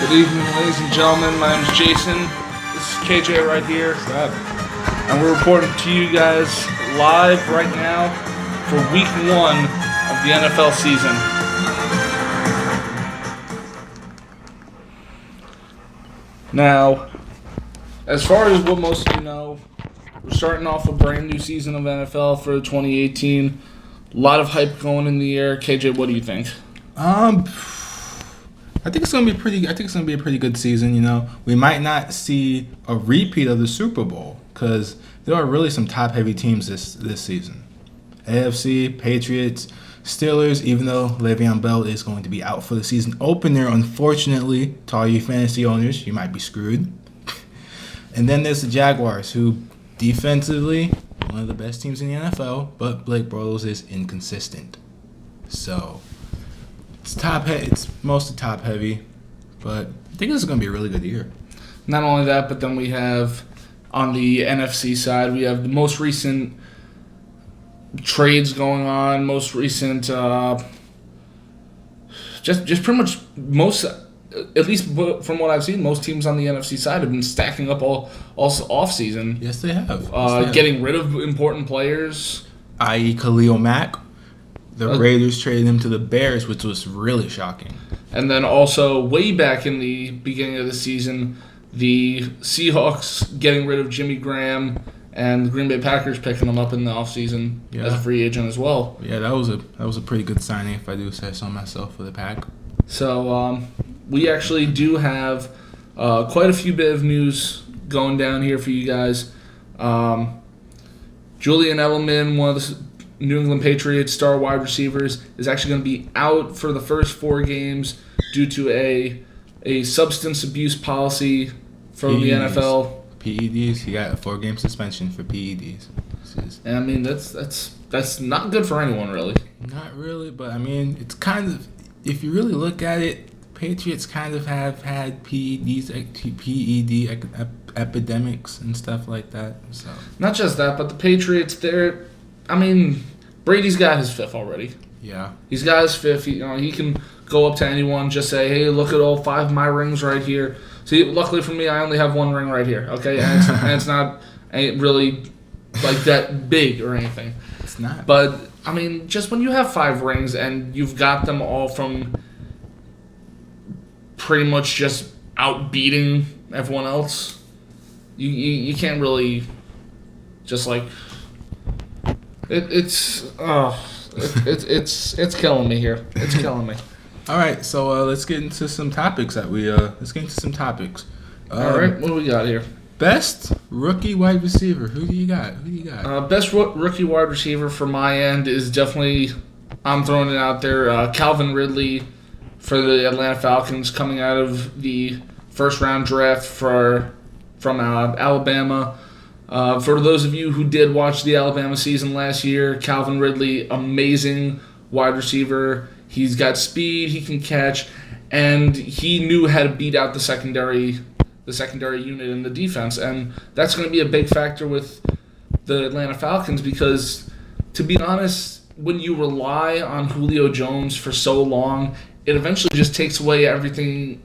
Good evening, ladies and gentlemen. My name is Jason. This is KJ right here. What's up? And we're reporting to you guys live right now for week 1 of the NFL season. Now, as far as what most of you know, we're starting off a brand new season of NFL for 2018. A lot of hype going in the air. KJ, what do you think? I think it's gonna be pretty. I think it's gonna be a pretty good season. You know, we might not see a repeat of the Super Bowl because there are really some top-heavy teams this season. AFC, Patriots, Steelers. Even though Le'Veon Bell is going to be out for the season opener, unfortunately, to all you fantasy owners, you might be screwed. And then there's the Jaguars, who defensively one of the best teams in the NFL, but Blake Bortles is inconsistent. So it's mostly top heavy, but I think this is going to be a really good year. Not only that, but then we have on the NFC side, we have the most recent trades going on, most recent, just pretty much most, at least from what I've seen, most teams on the NFC side have been stacking up all off season. Yes, they have. Getting rid of important players, i.e. Khalil Mack. The Raiders traded him to the Bears, which was really shocking. And then also, way back in the beginning of the season, the Seahawks getting rid of Jimmy Graham and the Green Bay Packers picking him up in the offseason as a free agent as well. Yeah, that was a pretty good signing, if I do say so myself, for the Pack. So we actually do have quite a few bit of news going down here for you guys. Julian Edelman, one of the New England Patriots star wide receivers, is actually going to be out for the first 4 games due to a substance abuse policy from the NFL. PEDs. He got a 4-game suspension for PEDs. And I mean, that's not good for anyone, really. Not really, but I mean, it's kind of, if you really look at it, Patriots kind of have had PED epidemics and stuff like that. So not just that, but the Patriots, Brady's got his 5th already. Yeah. He's got his 5th. He can go up to anyone, just say, hey, look at all 5 of my rings right here. See, luckily for me, I only have 1 ring right here, okay? And it's not ain't really like that big or anything. It's not. But, I mean, just when you have 5 rings and you've got them all from pretty much just outbeating everyone else, you can't really just like... It's killing me here. It's killing me. All right, so let's get into some topics All right, what do we got here? Best rookie wide receiver. Who do you got? Best rookie wide receiver for my end is definitely, I'm throwing it out there, Calvin Ridley for the Atlanta Falcons, coming out of the first round draft from Alabama. For those of you who did watch the Alabama season last year, Calvin Ridley, amazing wide receiver. He's got speed, he can catch, and he knew how to beat out the secondary unit in the defense. And that's going to be a big factor with the Atlanta Falcons because, to be honest, when you rely on Julio Jones for so long, it eventually just takes away everything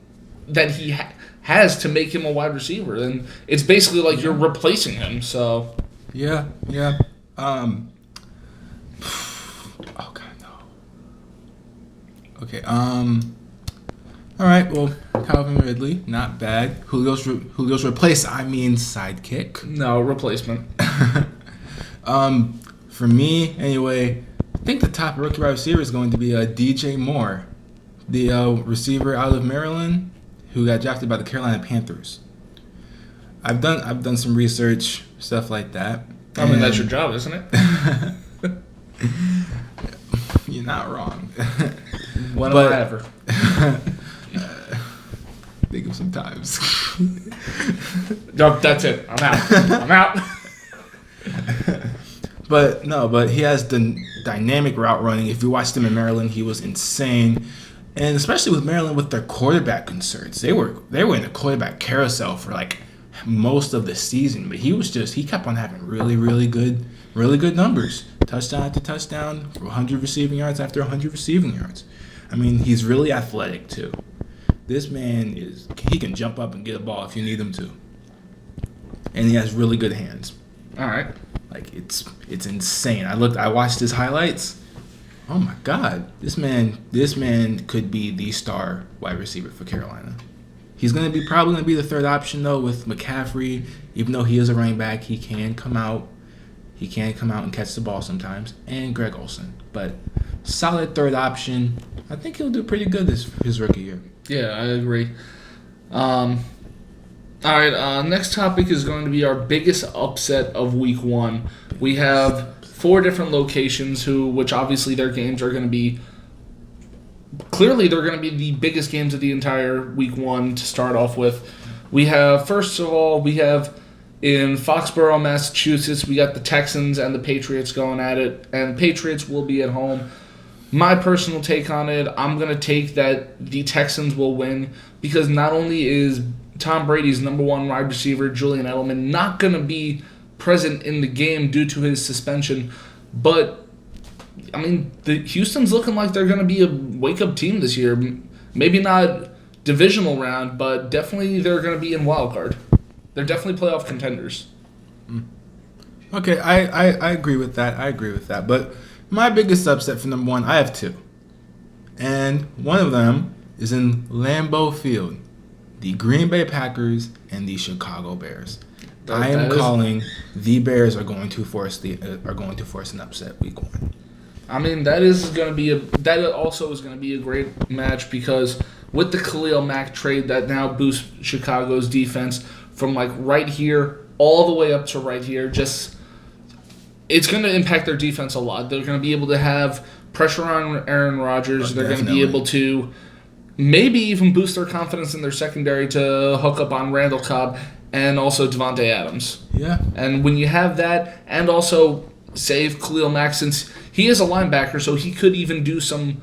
that he has to make him a wide receiver, and it's basically like you're replacing him. So yeah. Oh God, no. Okay. All right. Well, Calvin Ridley, not bad. Julio's sidekick. No replacement. For me, anyway, I think the top rookie wide receiver is going to be DJ Moore, the receiver out of Maryland, who got drafted by the Carolina Panthers. I've done some research, stuff like that. I mean, that's your job, isn't it? You're not wrong. When am I ever? Think of some times. No, that's it. I'm out. But he has the dynamic route running. If you watched him in Maryland, he was insane. And especially with Maryland, with their quarterback concerns, they were in a quarterback carousel for like most of the season. But he kept on having really good numbers, touchdown after touchdown, 100 receiving yards after 100 receiving yards. I mean, he's really athletic too. This man he can jump up and get a ball if you need him to. And he has really good hands. All right. Like it's insane. I watched his highlights. Oh my God. This man could be the star wide receiver for Carolina. He's probably gonna be the third option though with McCaffrey. Even though he is a running back, he can come out. He can come out and catch the ball sometimes. And Greg Olsen. But solid third option. I think he'll do pretty good his rookie year. Yeah, I agree. All right, next topic is going to be our biggest upset of week 1. We have 4 different locations which obviously their games are going to be, clearly they're going to be the biggest games of the entire week 1 to start off with. We have, first of all, in Foxborough, Massachusetts, we got the Texans and the Patriots going at it, and Patriots will be at home. My personal take on it, I'm going to take that the Texans will win because not only is Tom Brady's number 1 wide receiver, Julian Edelman, not going to be present in the game due to his suspension, but, I mean, Houston's looking like they're going to be a wake-up team this year. Maybe not divisional round, but definitely they're going to be in wild card. They're definitely playoff contenders. Okay, I agree with that. But my biggest upset for number 1, I have 2. And one of them is in Lambeau Field. The Green Bay Packers and the Chicago Bears. I am calling the Bears are going to force an upset week 1. I mean, that also is going to be a great match because with the Khalil Mack trade that now boosts Chicago's defense from like right here all the way up to right here, it's going to impact their defense a lot. They're going to be able to have pressure on Aaron Rodgers. They're going to be able to maybe even boost their confidence in their secondary to hook up on Randall Cobb and also Devontae Adams. Yeah. And when you have that and also save Khalil Mack, since he is a linebacker, so he could even do some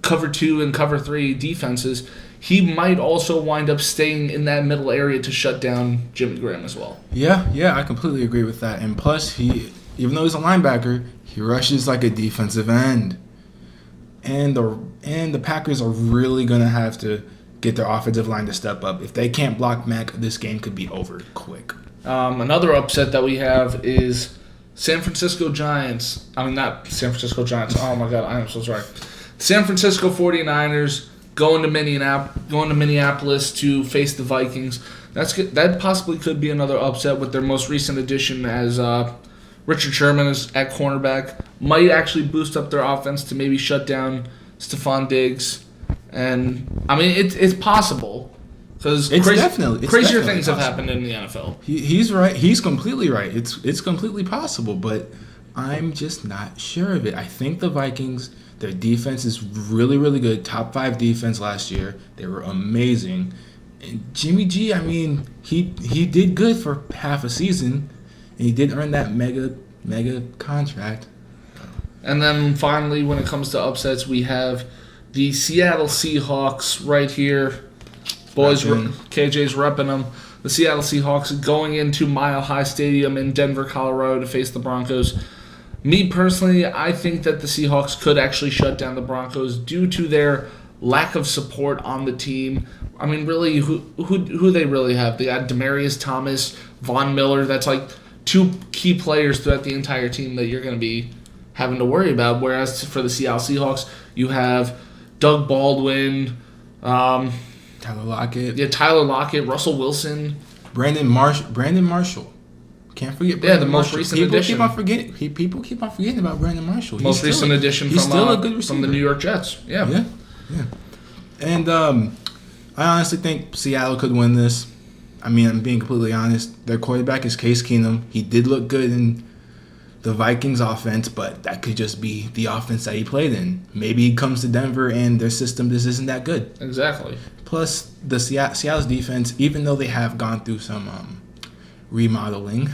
cover 2 and cover 3 defenses, he might also wind up staying in that middle area to shut down Jimmy Graham as well. Yeah, I completely agree with that. And plus, even though he's a linebacker, he rushes like a defensive end. And the Packers are really going to have to get their offensive line to step up. If they can't block Mack, this game could be over quick. Another upset that we have is San Francisco Giants. I mean, not San Francisco Giants. Oh, my God. I am so sorry. San Francisco 49ers going to Minneapolis to face the Vikings. That possibly could be another upset with their most recent addition as Richard Sherman is at cornerback. Might actually boost up their offense to maybe shut down Stephon Diggs. And, I mean, it's possible. Because crazier things have happened in the NFL. He's right. He's completely right. It's completely possible, but I'm just not sure of it. I think the Vikings, their defense is really, really good. Top 5 defense last year. They were amazing. And Jimmy G, I mean, he did good for half a season, and he did earn that mega contract. And then finally, when it comes to upsets, we have the Seattle Seahawks right here. Boys, KJ's repping them. The Seattle Seahawks going into Mile High Stadium in Denver, Colorado to face the Broncos. Me personally, I think that the Seahawks could actually shut down the Broncos due to their lack of support on the team. I mean, really, who they really have? They got Demaryius Thomas, Von Miller. That's like 2 key players throughout the entire team that you're going to be having to worry about. Whereas for the Seattle Seahawks, you have Doug Baldwin, Tyler Lockett. Yeah, Tyler Lockett, Russell Wilson. Brandon Marshall. Can't forget Brandon the most Marshall. recent addition. People keep on forgetting about Brandon Marshall. Most recent addition he's still a good receiver. From the New York Jets. Yeah. And I honestly think Seattle could win this. I mean, I'm being completely honest. Their quarterback is Case Keenum. He did look good in the Vikings offense, but that could just be the offense that he played in. Maybe he comes to Denver and their system just isn't that good. Exactly. Plus, the Seattle's defense, even though they have gone through some remodeling,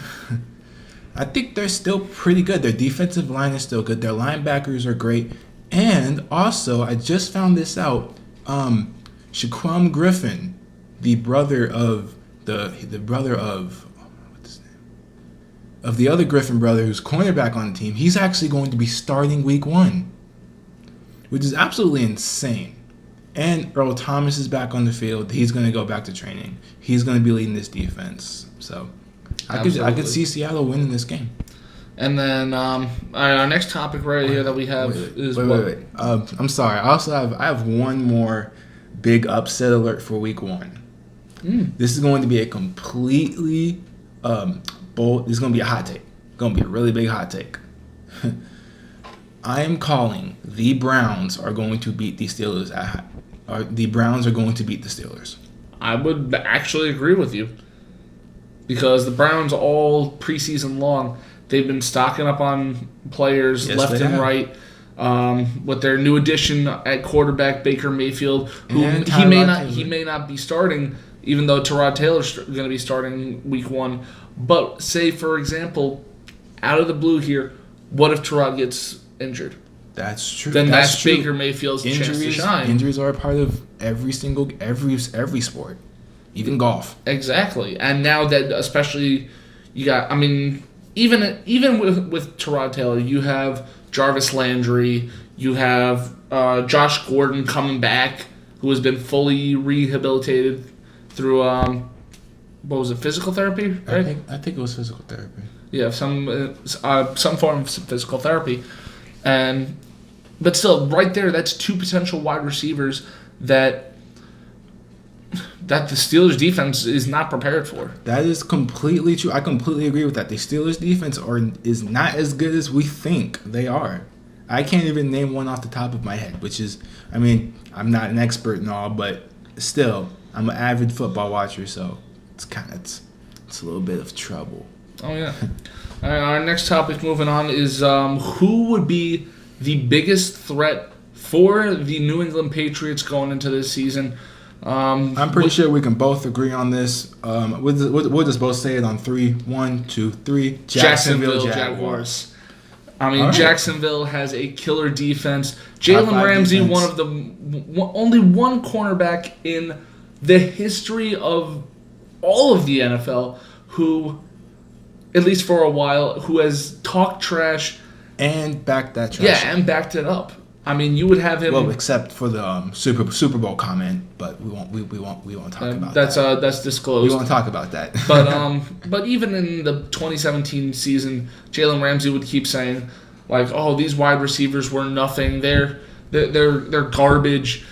I think they're still pretty good. Their defensive line is still good. Their linebackers are great. And also, I just found this out, Shaquem Griffin, the brother of the other Griffin brother who's cornerback on the team, he's actually going to be starting week 1, which is absolutely insane. And Earl Thomas is back on the field. He's going to go back to training. He's going to be leading this defense. So I could see Seattle winning this game. And then our next topic right here that we have is wait. I'm sorry. I have one more big upset alert for Week 1. This is going to be a completely bold. This is going to be a hot take. Going to be a really big hot take. I am calling the Browns are going to beat the Steelers the Browns are going to beat the Steelers. I would actually agree with you. Because the Browns all preseason long, they've been stocking up on players left and right. With their new addition at quarterback, Baker Mayfield, who he may not be starting, even though Tyrod Taylor's going to be starting Week 1. But say, for example, out of the blue here, what if Tyrod gets injured? That's true. Then that's Baker Mayfield's chance to shine. Injuries are a part of every sport, even golf. Exactly. And now that especially you got, I mean, even with Tyrod Taylor, you have Jarvis Landry, you have Josh Gordon coming back, who has been fully rehabilitated through what was it, physical therapy? Right? I think it was physical therapy. Yeah, some form of physical therapy, but still, right there, that's two potential wide receivers that the Steelers defense is not prepared for. That is completely true. I completely agree with that. The Steelers defense is not as good as we think they are. I can't even name one off the top of my head, which is, I mean, I'm not an expert and all, but still, I'm an avid football watcher, so it's a little bit of trouble. Oh, yeah. All right, our next topic moving on is who would be the biggest threat for the New England Patriots going into this season. I'm pretty sure we can both agree on this. We'll just both say it on 3. 1, 2, 3. Jacksonville Jaguars. I mean, right. Jacksonville has a killer defense. Jalen Ramsey, one of the only one cornerback in the history of all of the NFL who, at least for a while, who has talked trash and backed that trash. Yeah, and backed it up. I mean, you would have him. Well, except for the Super Bowl comment, but we won't talk about that. That's disclosed. We won't talk about that. But even in the 2017 season, Jalen Ramsey would keep saying, like, "Oh, these wide receivers were nothing. They're garbage."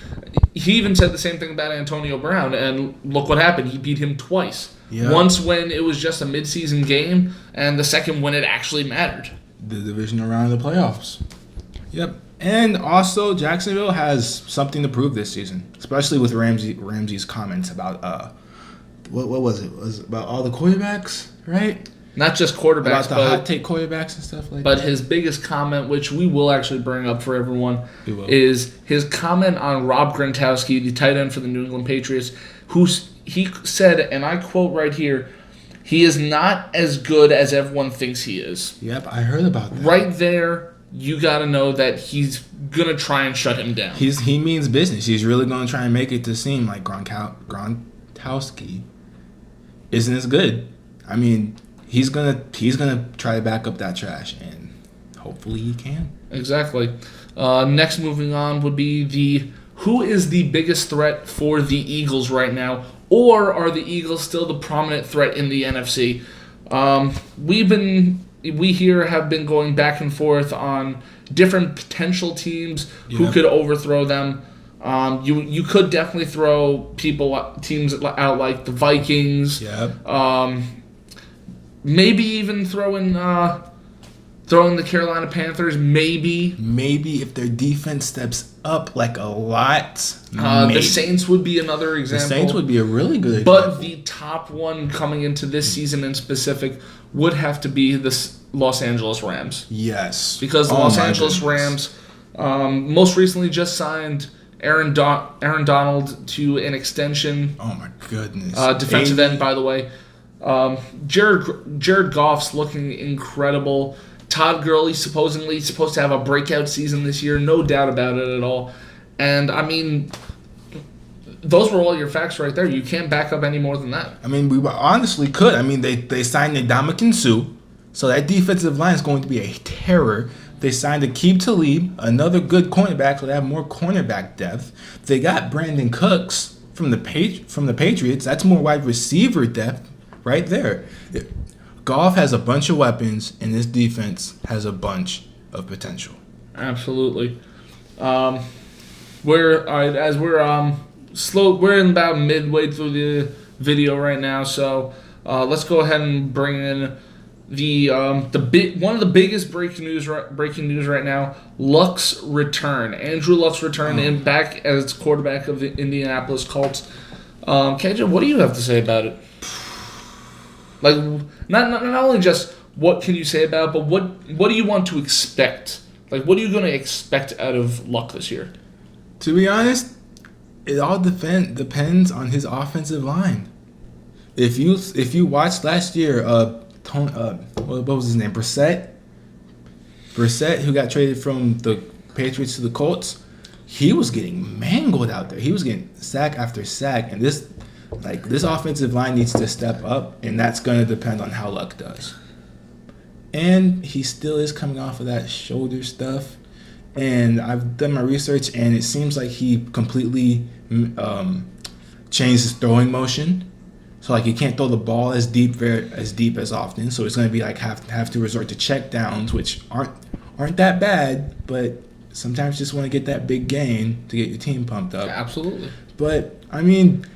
He even said the same thing about Antonio Brown, and look what happened. He beat him twice. Yep. Once when it was just a midseason game, and the second when it actually mattered. The divisional round of the playoffs. Yep. And also, Jacksonville has something to prove this season, especially with Ramsey's comments about what was it? It was about all the quarterbacks, right? Not just quarterbacks, about the hot take quarterbacks and stuff like that. But his biggest comment, which we will actually bring up for everyone, is his comment on Rob Gronkowski, the tight end for the New England Patriots, he said, and I quote right here, "He is not as good as everyone thinks he is." Yep, I heard about that. Right there, you got to know that he's going to try and shut him down. He means business. He's really going to try and make it to seem like Gronkowski isn't as good. I mean, he's gonna try to back up that trash, and hopefully he can. Exactly. Next, moving on, would be who is the biggest threat for the Eagles right now, or are the Eagles still the prominent threat in the NFC? We here have been going back and forth on different potential teams who could overthrow them. You could definitely throw teams out like the Vikings. Yep. Maybe even throw in the Carolina Panthers. Maybe if their defense steps up like a lot. The Saints would be another example. The Saints would be a really good example. But the top one coming into this season in specific would have to be the Los Angeles Rams. Yes. Because the Los Angeles Rams most recently just signed Aaron Donald to an extension. Oh, my goodness. Defensive end, by the way. Jared Goff's looking incredible. Todd Gurley's supposedly supposed to have a breakout season this year. No doubt about it at all. And, I mean, those were all your facts right there. You can't back up any more than that. I mean, we honestly could. I mean, they signed Ndamukong Suh, so that defensive line is going to be a terror. They signed Aqib Talib, another good cornerback, so they have more cornerback depth. They got Brandon Cooks from the Patriots. That's more wide receiver depth right there. Goff has a bunch of weapons, and this defense has a bunch of potential. Absolutely. We're we're in about midway through the video right now, so let's go ahead and bring in one of the biggest breaking news right now. Luck's return. Andrew Luck's return and back as quarterback of the Indianapolis Colts. KJ, what do you have to say about it? Like, not only just what can you say about it, but what do you want to expect? Like, what are you going to expect out of Luck this year? To be honest, it all depends on his offensive line. If you watched last year, what was his name? Brissett, who got traded from the Patriots to the Colts, he was getting mangled out there. He was getting sack after sack, and this offensive line needs to step up, and that's going to depend on how Luck does. And he still is coming off of that shoulder stuff, and I've done my research, and it seems like he completely changed his throwing motion. So like he can't throw the ball as deep as often. So it's going to be like have to resort to check downs, which aren't that bad, but sometimes just want to get that big gain to get your team pumped up. Absolutely. But I mean,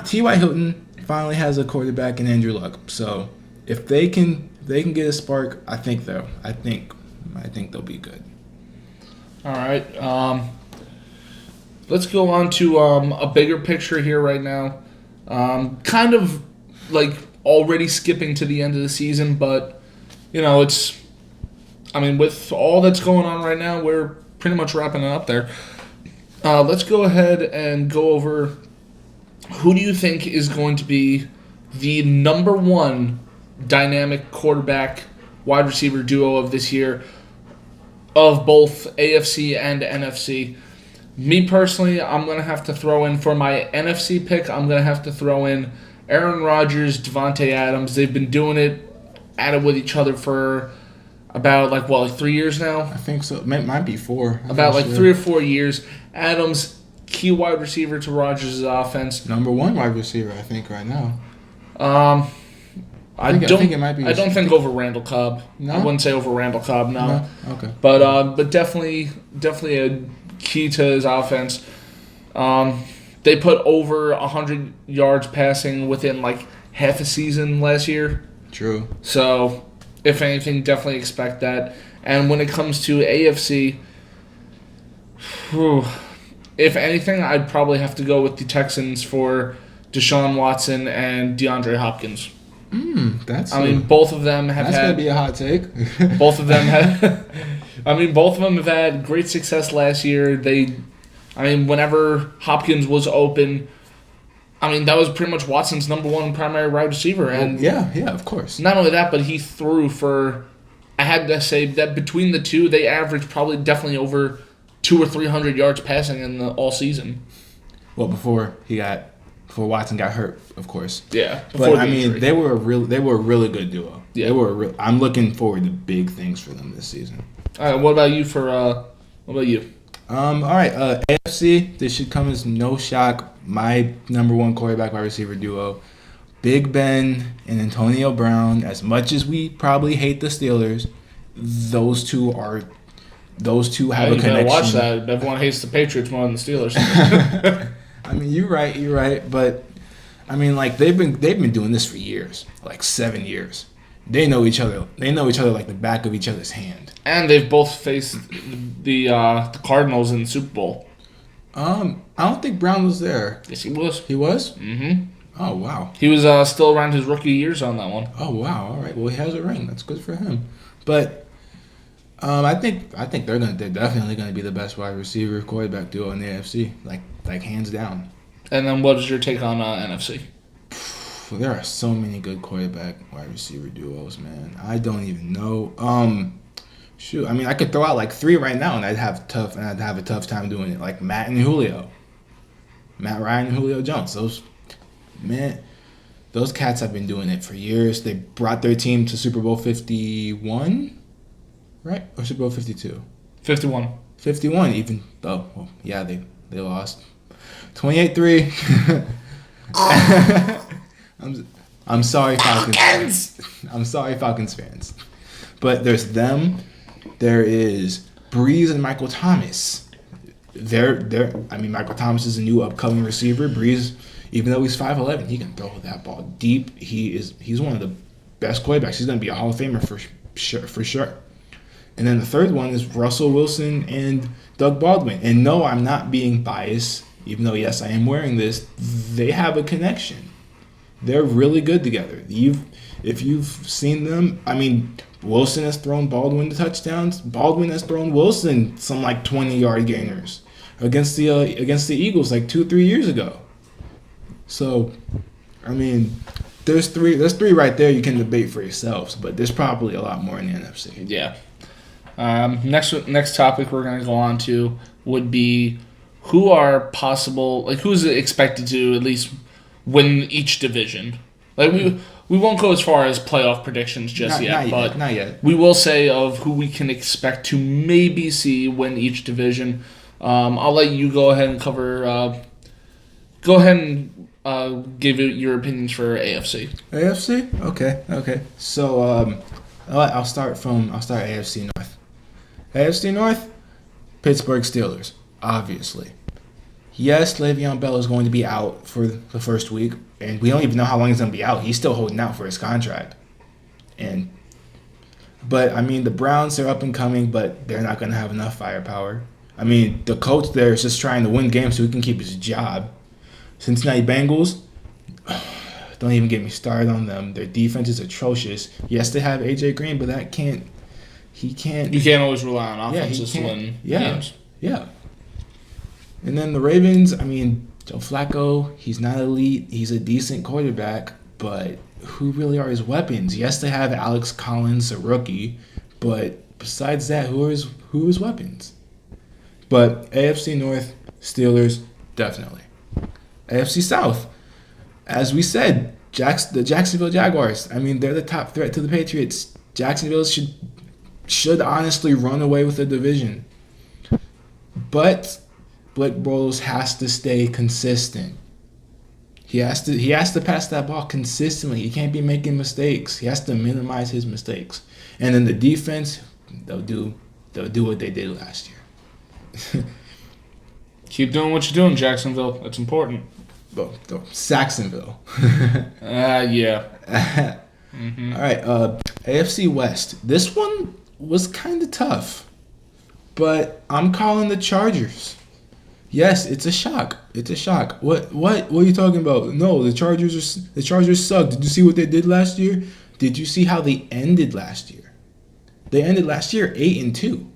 T.Y. Hilton finally has a quarterback in Andrew Luck. So if they can get a spark, I think they'll be good. All right. Let's go on to a bigger picture here right now. Kind of like already skipping to the end of the season, but with all that's going on right now, we're pretty much wrapping it up there. Let's go ahead and go over who do you think is going to be the number one dynamic quarterback wide receiver duo of this year of both AFC and NFC. Me personally, I'm going to have to throw in for my NFC pick, I'm going to have to throw in Aaron Rodgers, Devontae Adams. They've been doing it with each other for about 3 years now? I think so. It might be 4. About 3 or 4 years. Adams, key wide receiver to Rodgers' offense. Number 1 wide receiver, I think, right now. I think it might be. I don't think over Randall Cobb. No? I wouldn't say over Randall Cobb. No. Okay. But definitely a key to his offense. They put over 100 yards passing within half a season last year. True. So, if anything, definitely expect that. And when it comes to AFC, if anything, I'd probably have to go with the Texans for Deshaun Watson and DeAndre Hopkins. Both of them have that's had. That's gonna be a hot take. Both of them have had great success last year. Whenever Hopkins was open, that was pretty much Watson's number 1 primary wide receiver. And yeah, of course. Not only that, but he threw for. I had to say that between the two, they averaged probably definitely over 200 or 300 yards passing in all season. Well, before Watson got hurt, of course. Yeah, but they were a really good duo. Yeah, I'm looking forward to big things for them this season. All right, what about you? All right, AFC. This should come as no shock. My number 1 quarterback wide receiver duo, Big Ben and Antonio Brown. As much as we probably hate the Steelers, those two have a connection. You gotta watch that. Everyone hates the Patriots more than the Steelers. You're right. But they've been doing this for years, 7 years. They know each other. They know each other like the back of each other's hand. And they've both faced the Cardinals in the Super Bowl. I don't think Brown was there. Yes, he was. He was? Mm-hmm. Oh, wow. He was still around his rookie years on that one. Oh, wow. All right. Well, he has a ring. That's good for him. But I think they're definitely gonna be the best wide receiver quarterback duo in the AFC, like hands down. And then what is your take on NFC? There are so many good quarterback wide receiver duos, man. I don't even know. I could throw out 3 right now, and I'd have a tough time doing it. Like Matt Ryan and Julio Jones. Those cats have been doing it for years. They brought their team to Super Bowl 51, right? Or Super Bowl 52? 51. 51 even. Oh, well, yeah, they lost. 28-3. I'm sorry, Falcons fans. I'm sorry, Falcons fans. But there's them. There is Breeze and Michael Thomas. Michael Thomas is a new upcoming receiver. Breeze, even though he's 5'11", he can throw that ball deep. He's one of the best quarterbacks. He's going to be a Hall of Famer for sure. And then the third one is Russell Wilson and Doug Baldwin. And no, I'm not being biased, even though, yes, I am wearing this. They have a connection. They're really good together. If you've seen them, Wilson has thrown Baldwin to touchdowns. Baldwin has thrown Wilson some 20-yard gainers against the Eagles 2-3 years ago. So, there's three right there you can debate for yourselves, but there's probably a lot more in the NFC. Yeah. Next topic we're going to go on to would be who are possible, who's expected to at least win each division. We won't go as far as playoff predictions just yet, but not yet. We will say of who we can expect to maybe see win each division. I'll let you go ahead and cover. Go ahead and give your opinions for AFC. AFC? Okay. So I'll start AFC North. AFC North, Pittsburgh Steelers, obviously. Yes, Le'Veon Bell is going to be out for the first week, and we don't even know how long he's going to be out. He's still holding out for his contract. But the Browns are up and coming, but they're not going to have enough firepower. The coach there is just trying to win games so he can keep his job. Cincinnati Bengals, don't even get me started on them. Their defense is atrocious. Yes, they have AJ Green, but he can't. You can't always rely on offenses to win games. Yeah. And then the Ravens, Joe Flacco, he's not elite. He's a decent quarterback, but who really are his weapons? Yes, they have Alex Collins, a rookie, but besides that, who are his weapons? But AFC North, Steelers, definitely. AFC South, as we said, the Jacksonville Jaguars. They're the top threat to the Patriots. Jacksonville should honestly run away with the division. But Blake Bortles has to stay consistent. He has to pass that ball consistently. He can't be making mistakes. He has to minimize his mistakes. And then the defense, they'll do what they did last year. Keep doing what you're doing, Jacksonville. That's important. Well, Saxonville. Yeah. Mm-hmm. All right, AFC West. This one was kind of tough, but I'm calling the Chargers. Yes, it's a shock. What are you talking about? No, the Chargers suck. Did you see what they did last year? Did you see how they ended last year? They ended last year 8-2.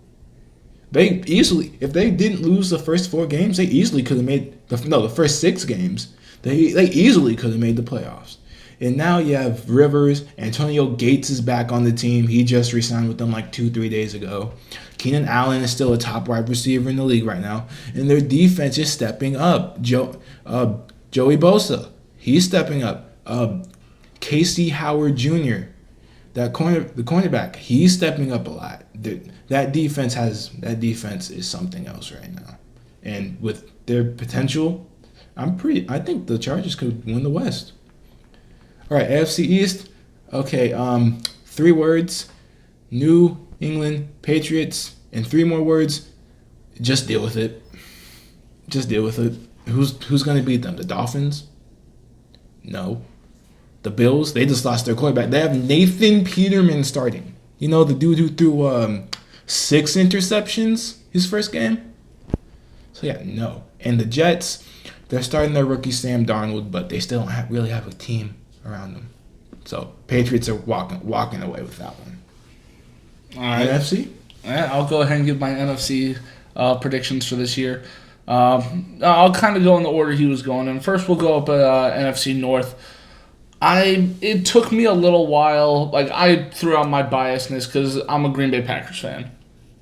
They easily, if they didn't lose the first 4 games, they easily could have made the first 6 games. They easily could have made the playoffs. And now you have Rivers. Antonio Gates is back on the team. He just re-signed with them 2-3 days ago. Keenan Allen is still a top wide receiver in the league right now. And their defense is stepping up. Joey Bosa, he's stepping up. Casey Howard Jr., the cornerback, he's stepping up a lot. That defense is something else right now. And with their potential, I think the Chargers could win the West. All right, AFC East. Okay, 3 words: New England Patriots, and 3 more words: just deal with it. Just deal with it. Who's going to beat them? The Dolphins? No. The Bills? They just lost their quarterback. They have Nathan Peterman starting. The dude who threw 6 interceptions his first game? So yeah, no. And the Jets, they're starting their rookie Sam Darnold, but they still don't really have a team around them. So Patriots are walking away with that one. All right. NFC? I'll go ahead and give my NFC predictions for this year. I'll kind of go in the order he was going in. First, we'll go up NFC North. It took me a little while. I threw out my biasness because I'm a Green Bay Packers fan.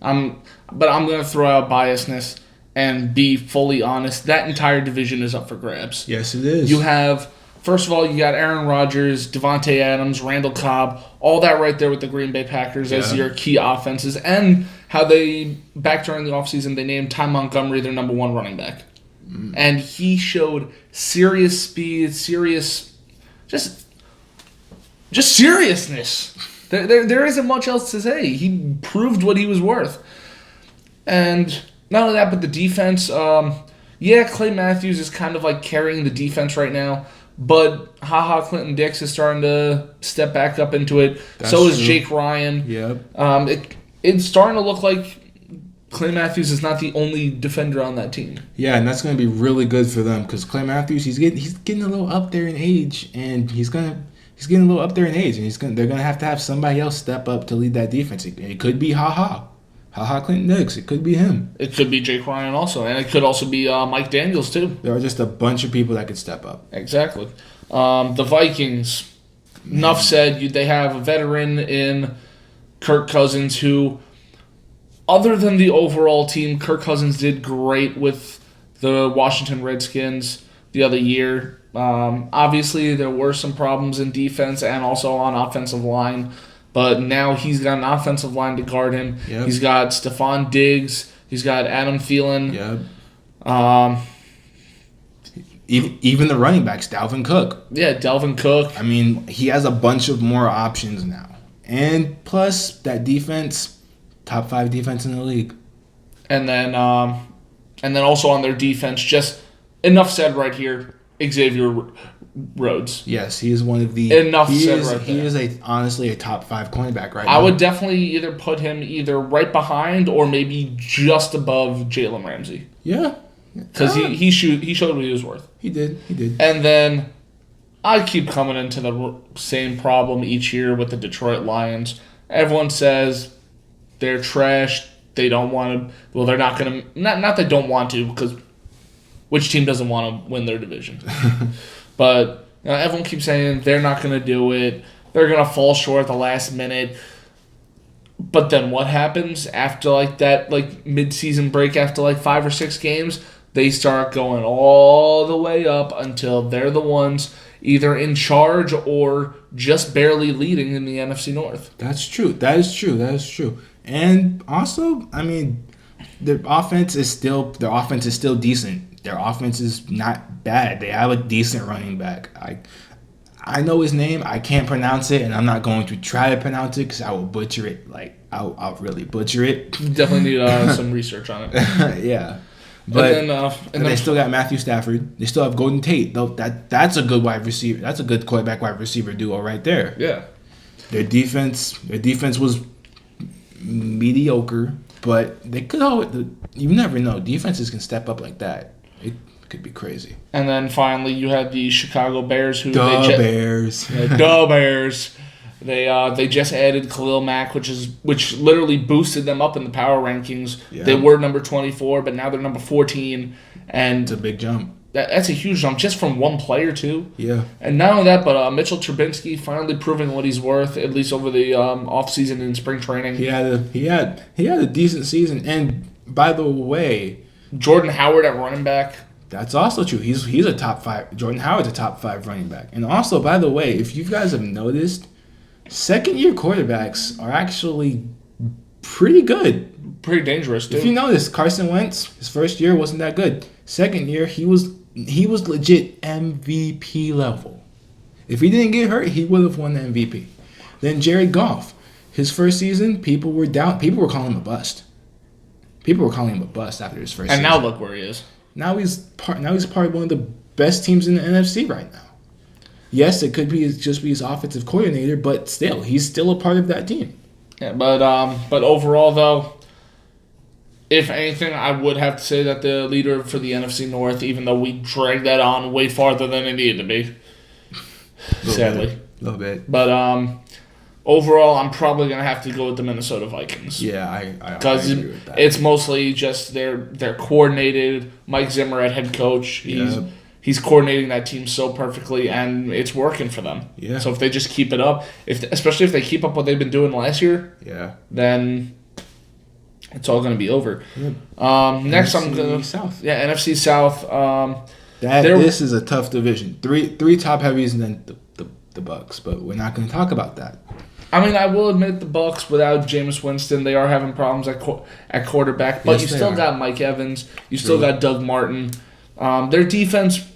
But I'm going to throw out biasness and be fully honest. That entire division is up for grabs. Yes, it is. You have first of all, you got Aaron Rodgers, Devontae Adams, Randall Cobb, all that right there with the Green Bay Packers as your key offenses, and how they, back during the offseason, they named Ty Montgomery their number 1 running back. And he showed serious speed, just seriousness. There isn't much else to say. He proved what he was worth. And not only that, but the defense, Clay Matthews is kind of like carrying the defense right now, but Clinton Dix is starting to step back up into it. So is Jake Ryan. Yep. It's starting to look like Clay Matthews is not the only defender on that team. Yeah, and that's going to be really good for them because Clay Matthews, he's getting a little up there in age, and he's getting a little up there in age, and they're gonna have to have somebody else step up to lead that defense. It could be Clinton Dix. It could be him. It could be Jake Ryan also, and it could also be Mike Daniels too. There are just a bunch of people that could step up. Exactly. The Vikings. Enough said. They have a veteran in Kirk Cousins who, other than the overall team, Kirk Cousins did great with the Washington Redskins the other year. Obviously, there were some problems in defense and also on offensive line, but now he's got an offensive line to guard him. Yep. He's got Stephon Diggs. He's got Adam Thielen. Yep. Even the running backs, Dalvin Cook. Yeah, Dalvin Cook. I mean, he has a bunch of more options now, and plus that defense, top 5 defense in the league. And then also on their defense, just enough said right here. Xavier Rhodes. Yes, he is one of the. He is honestly a top 5 cornerback right now. I would definitely either put him either right behind or maybe just above Jalen Ramsey. Yeah, because he showed what he was worth. He did. And then I keep coming into the same problem each year with the Detroit Lions. Everyone says they're trash. They don't want to. Well, they're not going to. Not they don't want to, because which team doesn't want to win their division? But everyone keeps saying they're not going to do it. They're going to fall short at the last minute. But then what happens after that mid-season break, after 5 or 6 games? They start going all the way up until they're the ones either in charge or just barely leading in the NFC North. That's true. That is true. And also, I mean, their offense is still decent. Their offense is not bad. They have a decent running back. I know his name. I can't pronounce it, and I'm not going to try to pronounce it because I will butcher it. I'll really butcher it. You definitely need some research on it. Yeah. But and then they still got Matthew Stafford. They still have Golden Tate. That's a good wide receiver. That's a good quarterback wide receiver duo right there. Yeah. Their defense was mediocre, but they could always. You never know. Defenses can step up like that. It could be crazy. And then finally, you had the Chicago Bears, who Bears. The Bears. They just added Khalil Mack, which literally boosted them up in the power rankings. Yeah. They were number 24, but now they're number 14, and it's a big jump. That's a huge jump just from one player too. Yeah. And not only that, but Mitchell Trubisky finally proving what he's worth, at least over the offseason and spring training. He had a decent season, and by the way, Jordan Howard at running back. That's also true. He's a top 5. Jordan Howard's a top 5 running back. And also, by the way, if you guys have noticed, second-year quarterbacks are actually pretty good. Pretty dangerous, too. If you notice, Carson Wentz, his first year wasn't that good. Second year, he was legit MVP level. If he didn't get hurt, he would have won the MVP. Then Jared Goff, his first season, people were calling him a bust. People were calling him a bust after his first season. And now look where he is. Now he's part of one of the best teams in the NFC right now. Yes, it could be just be his offensive coordinator, but still, he's still a part of that team. Yeah, but overall though, if anything, I would have to say that the leader for the NFC North, even though we dragged that on way farther than it needed to be, sadly, a little bit. But overall, I'm probably gonna have to go with the Minnesota Vikings. Yeah, I because agree with that. It's mostly just they're coordinated. Mike Zimmer at head coach. He's coordinating that team so perfectly, and it's working for them. Yeah. So if they just keep it up, especially if they keep up what they've been doing last year, then it's all going to be over. Yep. Next, NFC South. NFC South. This is a tough division. Three top heavies and then the Bucks, but we're not going to talk about that. I mean, I will admit the Bucks without Jameis Winston, they are having problems at quarterback, but Yes, you they still are. got Mike Evans, you still got Doug Martin. Their defense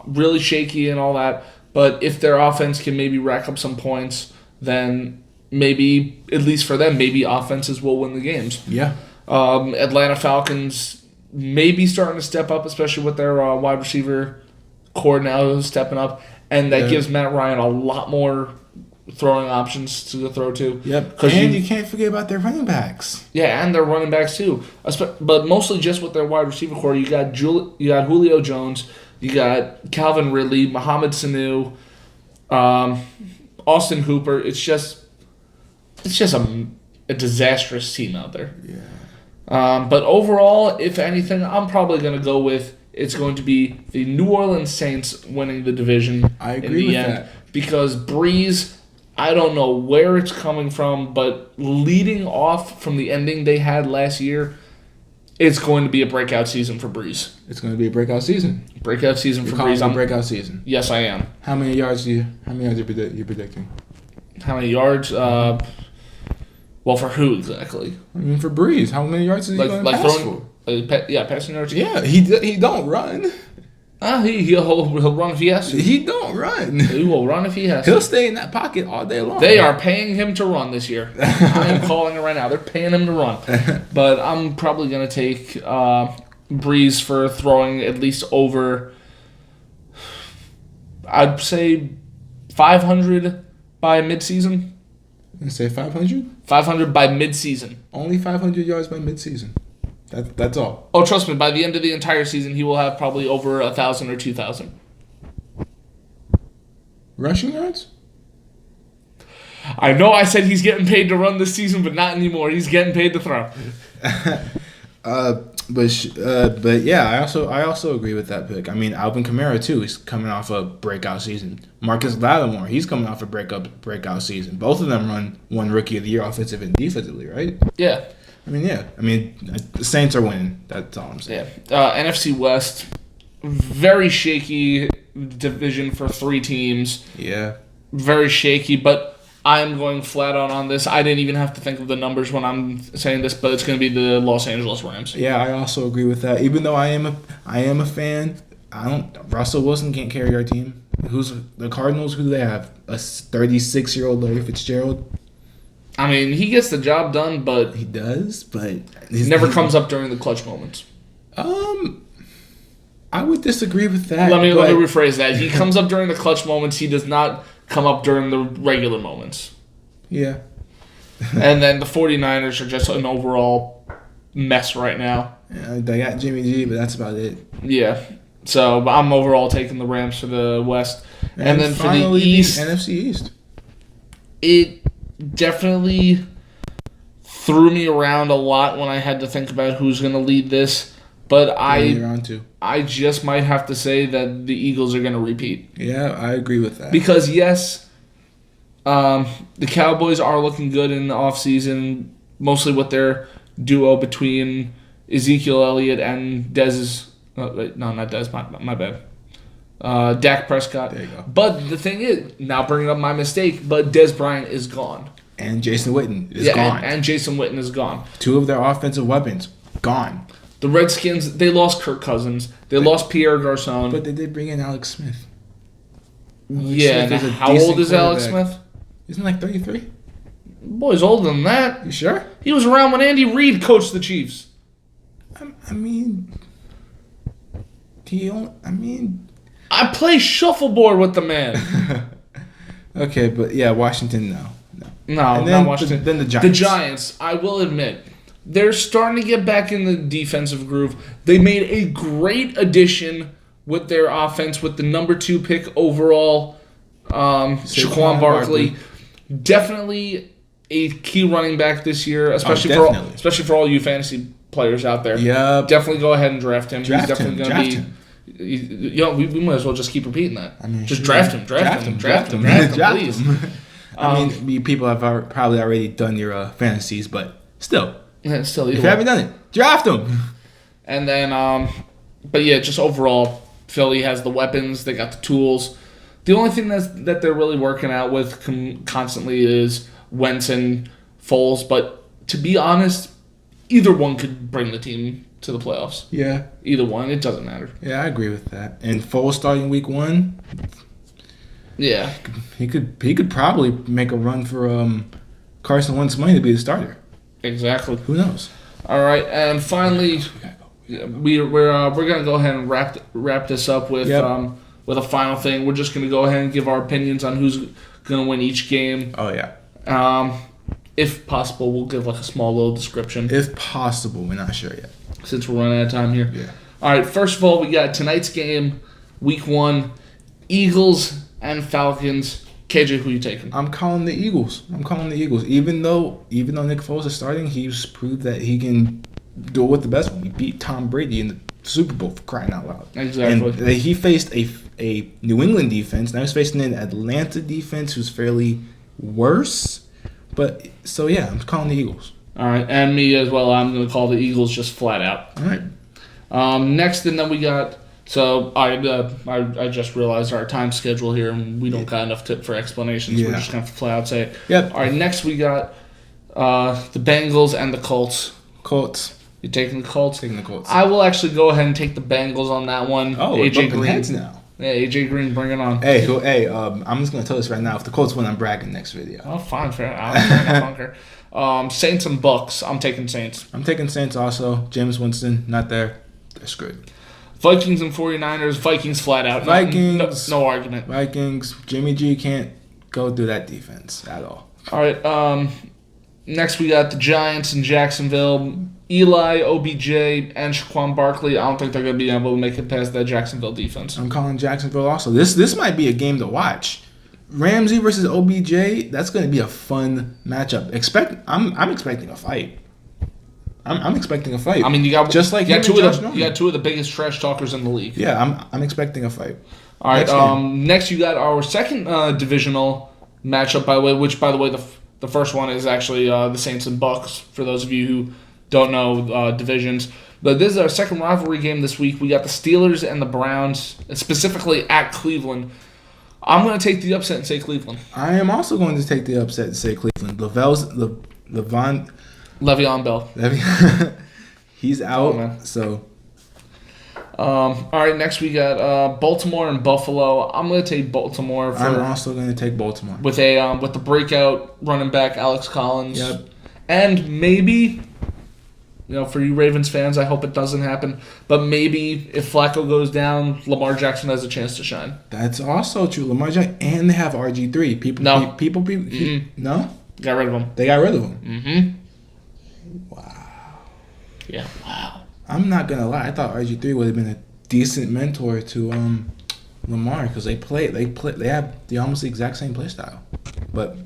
really shaky and all that, but if their offense can maybe rack up some points, then maybe, at least for them, maybe offenses will win the games. Yeah. Atlanta Falcons may be starting to step up, especially with their wide receiver core now stepping up, and that gives Matt Ryan a lot more throwing options to throw to. Yep. And you can't forget about their running backs. Yeah, and their running backs too. But mostly just with their wide receiver core. You got Julio Jones, you got Calvin Ridley, Mohamed Sanu, Austin Hooper. It's just a disastrous team out there. Yeah. But overall, if anything, I'm probably going to go with it's going to be the New Orleans Saints winning the division. I agree in the with end, that. because Breeze, I don't know where it's coming from, but leading off from the ending they had last year, it's going to be a breakout season for Breeze. It's going to be a breakout season. Breakout season You're for calling Breeze. it a breakout season. Yes, I am. How many yards are you predicting? How many yards? Well, for who exactly? I mean, for Breeze, how many yards is he going to pass for? Passing yards. Yeah, he don't run. He'll run if he has to. He don't run. He will run if he has He'll to. stay in that pocket all day long. They are paying him to run this year. I am calling it right now. They're paying him to run. But I'm probably going to take Breeze for throwing at least over, I'd say, 500 by midseason. And say 500. 500 by midseason. Only 500 yards by midseason. That's all. Oh, trust me, by the end of the entire season, he will have probably over 1,000 or 2,000. Rushing yards? I know I said he's getting paid to run this season, but not anymore. He's getting paid to throw. But yeah, I also agree with that pick. I mean, Alvin Kamara too. He's coming off a breakout season. Marcus Lattimore, he's coming off a breakout season. Both of them won Rookie of the Year offensive and defensively, right? Yeah. I mean, the Saints are winning. That's all I'm saying. Yeah. NFC West, very shaky division for three teams. Yeah. Very shaky, but I'm going flat out on this. I didn't even have to think of the numbers when I'm saying this, but it's going to be the Los Angeles Rams. Yeah, I also agree with that. Even though I am a fan, Russell Wilson can't carry our team. Who's the Cardinals? Who do they have? A 36-year-old Larry Fitzgerald. I mean, he gets the job done, but He does, but he never comes up during the clutch moments. I would disagree with that. Let me rephrase that. He comes up during the clutch moments. He does not come up during the regular moments. Yeah. And then the 49ers are just an overall mess right now. Yeah, they got Jimmy G, but that's about it. Yeah. So I'm overall taking the Rams for the West. And then for the finally, East, NFC East. it definitely threw me around a lot when I had to think about who's going to lead this. But I just might have to say that the Eagles are going to repeat. Yeah, I agree with that. Because, yes, the Cowboys are looking good in the offseason, mostly with their duo between Ezekiel Elliott and Dez's... no, not Dez, my bad. Dak Prescott. There you go. But the thing is, now bringing up my mistake, but Dez Bryant is gone. And Jason Witten is gone. And Jason Witten is gone. Two of their offensive weapons, gone. The Redskins, they lost Kirk Cousins. They lost Pierre Garçon. But they did bring in Alex Smith. Yeah, Smith is a how decent old is Alex quarterback. Smith? Isn't he like 33? Boy's older than that. You sure? He was around when Andy Reid coached the Chiefs. I mean, I play shuffleboard with the man. okay, but yeah, Washington, no. No, And then not Washington. then the Giants. The Giants, I will admit, they're starting to get back in the defensive groove. They made a great addition with their offense with the number 2 pick overall, Saquon Barkley. Definitely a key running back this year, especially for all you fantasy players out there. Yeah, Definitely go ahead and draft him. Draft He's definitely going to be. You know, we might as well just keep repeating that. I mean, just sure. draft him, please. You people have probably already done your fantasies, but still, Yeah, still, if you haven't done it, draft them. And then, but yeah, just overall, Philly has the weapons. They got the tools. The only thing that they're really working out with constantly is Wentz and Foles. But to be honest, either one could bring the team to the playoffs. Yeah. Either one. It doesn't matter. Yeah, I agree with that. And Foles starting week 1, Yeah. he could probably make a run for Carson Wentz money to be the starter. Exactly. Who knows? All right. And finally, we're gonna go ahead and wrap this up with with a final thing. We're just gonna go ahead and give our opinions on who's gonna win each game. Oh, yeah. If possible, we'll give like a small little description If possible. We're not sure yet. since we're running out of time here. Yeah. All right. First of all, we got tonight's game, week 1, Eagles and Falcons. KJ, who you taking? I'm calling the Eagles. Even though Nick Foles is starting, he's proved that he can do it with the best one. He beat Tom Brady in the Super Bowl, for crying out loud. Exactly. And he faced a New England defense. Now he's facing an Atlanta defense who's fairly worse. But so yeah, I'm calling the Eagles. All right, and me as well. I'm going to call the Eagles just flat out. All right. Next, and then we got. So I just realized our time schedule here, and we don't got enough for explanations. Yeah. We're just going to flat out say it. Yep. All right, next we got the Bengals and the Colts. Colts. You taking the Colts? Taking the Colts. I will actually go ahead and take the Bengals on that one. Oh, we're bumping heads now. Yeah, AJ Green, bring it on. Hey, I'm just gonna tell this right now. If the Colts win, I'm bragging next video. Oh, fine, fair. I don't care. Saints and Bucks. I'm taking Saints. I'm taking Saints also. Jameis Winston, not there. They're screwed. Vikings and 49ers. Vikings flat out. Vikings. No argument. Vikings. Jimmy G can't go through that defense at all. All right. Next, we got the Giants and Jacksonville. Eli, OBJ, and Shaquan Barkley. I don't think they're going to be able to make it past that Jacksonville defense. I'm calling Jacksonville also. This might be a game to watch. Ramsey versus OBJ. That's going to be a fun matchup. I'm expecting a fight. I'm expecting a fight. I mean, you got just like you got him and Josh you got two of the biggest trash talkers in the league. Yeah, I'm expecting a fight. All right. Next, you got our second divisional matchup. By the way, the first one is actually the Saints and Bucks. For those of you who don't know divisions, but this is our second rivalry game this week. We got the Steelers and the Browns, specifically at Cleveland. I'm going to take the upset and say Cleveland. I am also going to take the upset and say Cleveland. Le'Veon Bell. He's out. Oh, so. All right, next we got Baltimore and Buffalo. I'm going to take Baltimore. I'm also going to take Baltimore with the breakout running back Alex Collins. Yep. And maybe, for you Ravens fans, I hope it doesn't happen. But maybe if Flacco goes down, Lamar Jackson has a chance to shine. That's also true. Lamar Jackson, and they have RG3. No? Got rid of him. They got rid of him. Mm-hmm. Wow. Yeah, wow. I'm not going to lie. I thought RG3 would have been a decent mentor to Lamar because they have the almost the exact same play style. But,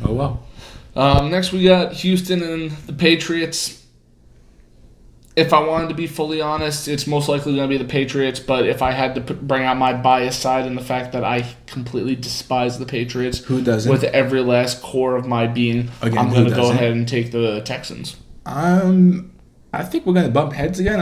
oh well. Next we got Houston and the Patriots. If I wanted to be fully honest, it's most likely going to be the Patriots. But if I had to bring out my bias side and the fact that I completely despise the Patriots, who doesn't? With every last core of my being, I'm going to go ahead and take the Texans. I think we're going to bump heads again.